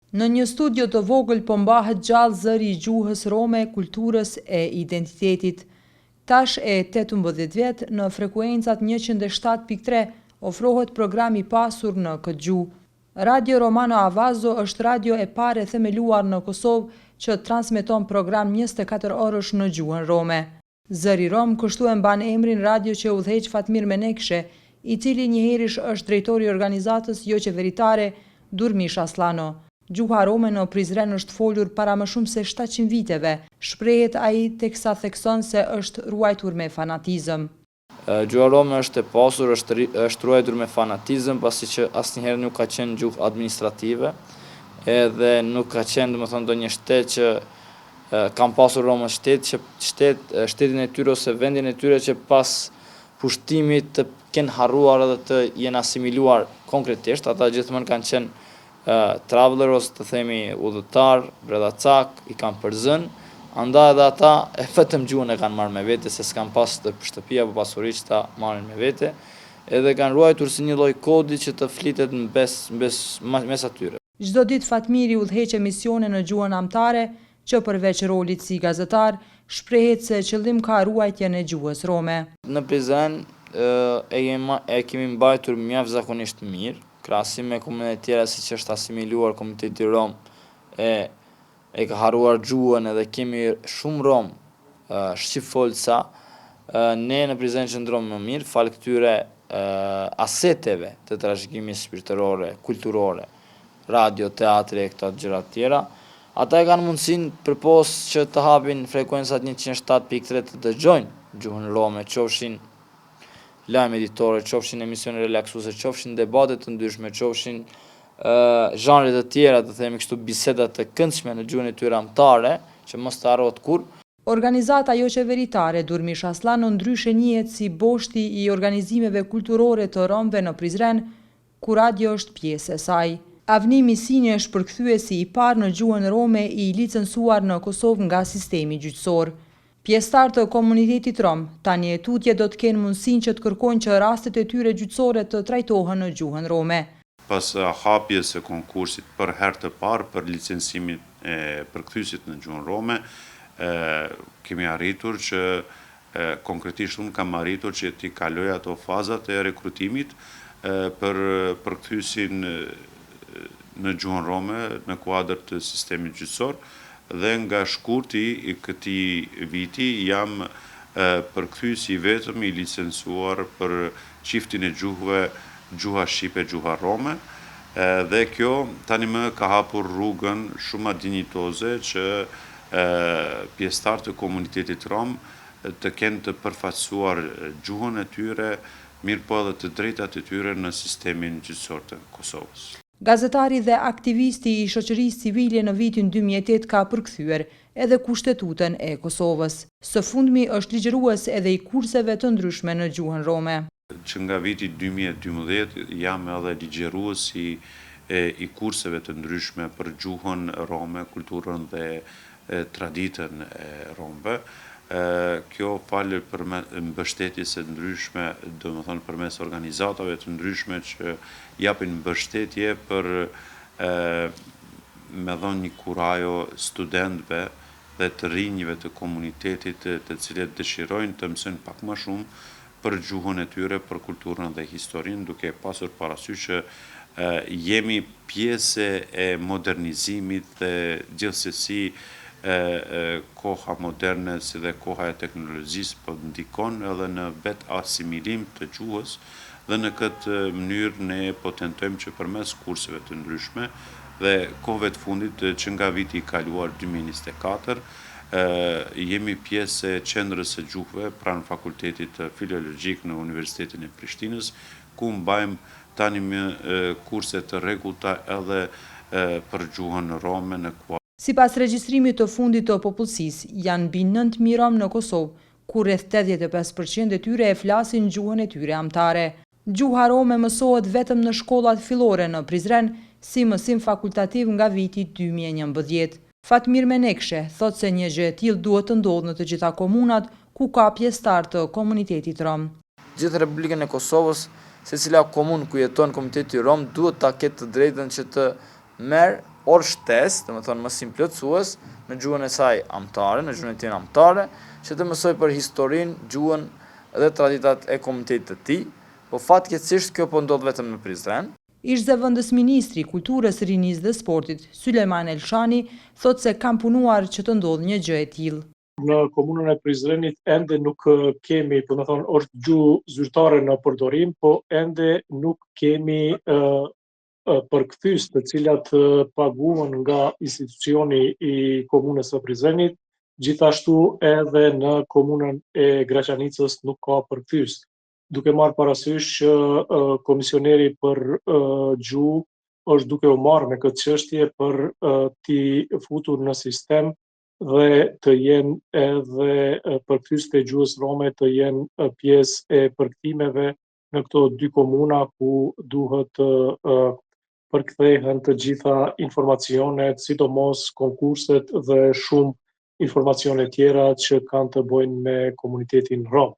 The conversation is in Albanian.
Në një studio të vogël po mbahet gjallë zëri i gjuhës rome, kulturës e identitetit. Tash e 18 vjet, në frekuencat 107.3 ofrohet program i pasur në këtë gjuhë. Radio Romano Avazo është radio e parë e themeluar në Kosovë që transmeton program 24 orësh në gjuhën rome. Zëri rom kështu e mban emrin radio që udhëheq Fatmir Menekshë, i cili njëherësh është drejtori i organizatës jo qeveritare Durmish Aslano. Gjuha rome në Prizren është folur para më shumë se 700 viteve, shprehet ai teksa thekson se është ruajtur me fanatizëm. Gjuha rome është e pasur, është ruajtur me fanatizëm, pasi që asnjëherë nuk ka qenë gjuhë administrative, edhe nuk ka qenë, domethënë, ndonjë shtet që kanë pasur romët shtetin e tyre ose vendin e tyre që pas pushtimit të kenë harruar edhe të jenë asimiluar konkretisht. Ata gjithmonë kanë qenë traveler ose të themi udhëtar, bredacak, i kanë përzën, andaj edhe ata e vetëm gjuhën e kanë marrë me vete, se s'kan pas të shtëpi apo pasuri që ta marrin me vete, edhe kanë ruajtur si një lloj kodi që të flitet mes atyre. Çdo ditë Fatmiri udhëheq emisione në gjuhën amtare, që përveç rolit si gazetar, shprehet se qëllim ka ruajtjen e gjuhës rome. Në Prizren e kemi mbajtur mjaftëzakonisht mirë, krahasim me komunitetet tjera siç është asimiluar komuniteti rom, e ka harruar gjuhën edhe kemi shumë rom shqipfolca. Ne në Prizren qëndrojmë më mirë fal këtyre aseteve të trashëgimit shpirtërore, kulturore, radio, teatri e këto gjëra të tjera. Ata e kanë mundësinë përpos që të hapin frekuencat 107.3 të dëgjojnë gjuhën rome, qofshin lajme editore, qofshin emisione relaksuese, qofshin debate të ndryshme, qofshin zhanre të tjera, të themi kështu, biseda të këndshme në gjuhën e tyre amtare, që mos të harrohet kurrë. Organizata jo qeveritare Durmish Aslano ndryshe njihet si boshti i organizimeve kulturore të romëve në Prizren, ku radio është pjesë e saj. Avnimi Sinje është përkthyesi i parë në gjuhën rome i licencuar në Kosovë nga sistemi gjyqësor. Pjesëtar të komunitetit rom, tani e tutje do të kenë mundësinë që të kërkojnë që rastet e tyre gjyqësore të trajtohen në gjuhën rome. Pas hapjes së konkursit për herë të parë për licencimin e përkthyesit në gjuhën rome, kemi arritur që konkretisht unë kam arritur që t'i kaloj ato fazat e rekrutimit për përkthyesin në gjuhën rome në kuadër të sistemit gjyqësor, dhe nga shkurti i këtij viti jam përkthyesi vetëm i licencuar për çiftin e gjuhëve gjuha shqipe, gjuha rome, dhe kjo tani më ka hapur rrugën shumë dinjitoze që pjesëtar të komunitetit rom të kenë të përfaqësuar gjuhën e tyre, mirë po edhe të drejtat e tyre në sistemin gjyqësor të Kosovës. Gazetari dhe aktivisti i shoqërisë civile në vitin 2008 ka përkthyer edhe Kushtetutën e Kosovës. Së fundmi është ligjërues edhe i kurseve të ndryshme në gjuhën rome. Që nga viti 2012 jam edhe ligjëruesi i kurseve të ndryshme për gjuhën rome, kulturën dhe traditën e romëve. Kjo falë për mbështetjes e ndryshme, domethënë përmes organizatave të ndryshme që japin mbështetje për me dhënë një kurajo studentëve dhe të rinjve të komunitetit të cilët dëshirojnë të mësojnë pak më shumë për gjuhën e tyre, për kulturën dhe historinë, duke pasur parasysh që jemi pjesë e modernizimit dhe gjithsesi koha moderne si dhe koha e teknologjisë po ndikon edhe në vetë asimilim të gjuhës, dhe në këtë mënyrë ne po tentojmë që përmes kurseve të ndryshme dhe kohëve të fundit që nga viti i kaluar 2024 jemi pjesë e qendrës së gjuhëve pranë Fakultetit Filologjik në Universitetin e Prishtinës, ku mbajmë tani me kurse të rregullta edhe për gjuhën rome në kuadër. Sipas regjistrimit të fundit të popullsisë, janë mbi 9.000 rom në Kosovë, ku rreth 85% e tyre e flasin gjuhën e tyre amtare. Gjuha rome mësohet vetëm në shkollat fillore në Prizren, si mësim fakultativ nga viti 2011. Fatmir Menekshë thot se një gjë e tillë duhet të ndodhë në të gjitha komunat ku ka pjesëtar të komunitetit rom. Gjithë Republikën e Kosovës, secila komunë ku jeton komuniteti rom duhet ta ketë të drejtën që të merr orë shtesë, domethënë mësim plotësues në gjuhën e saj amtare, në gjuhën e tij amtare, që të mësoj për historinë, gjuhën dhe traditat e komunitetit të tij, po fatkeqësisht kjo po ndodh vetëm në Prizren. Ish zëvendës ministri i Kulturës, Rinisë dhe Sportit, Sulejman Elshani, thotë se kam punuar që të ndodhë një gjë e tillë. Në komunën e Prizrenit ende nuk kemi, po më thonë, është gjuhë zyrtare në përdorim, po ende nuk kemi përkthyes të cilat paguhen nga institucioni i komunës së Prizrenit, gjithashtu edhe në komunën e Graçanicës nuk ka përkthyes. Duke marrë parasysh që komisioneri për gjuhë është duke u marrë me këtë çështje për t'i futur në sistem dhe të jenë edhe përkthyestë e gjuhës rome të jenë pjesë e përkthimeve në këto dy komuna ku duhet përkthehen të gjitha informacionet, sidomos konkurset dhe shumë informacione tjera që kanë të bëjnë me komunitetin rom.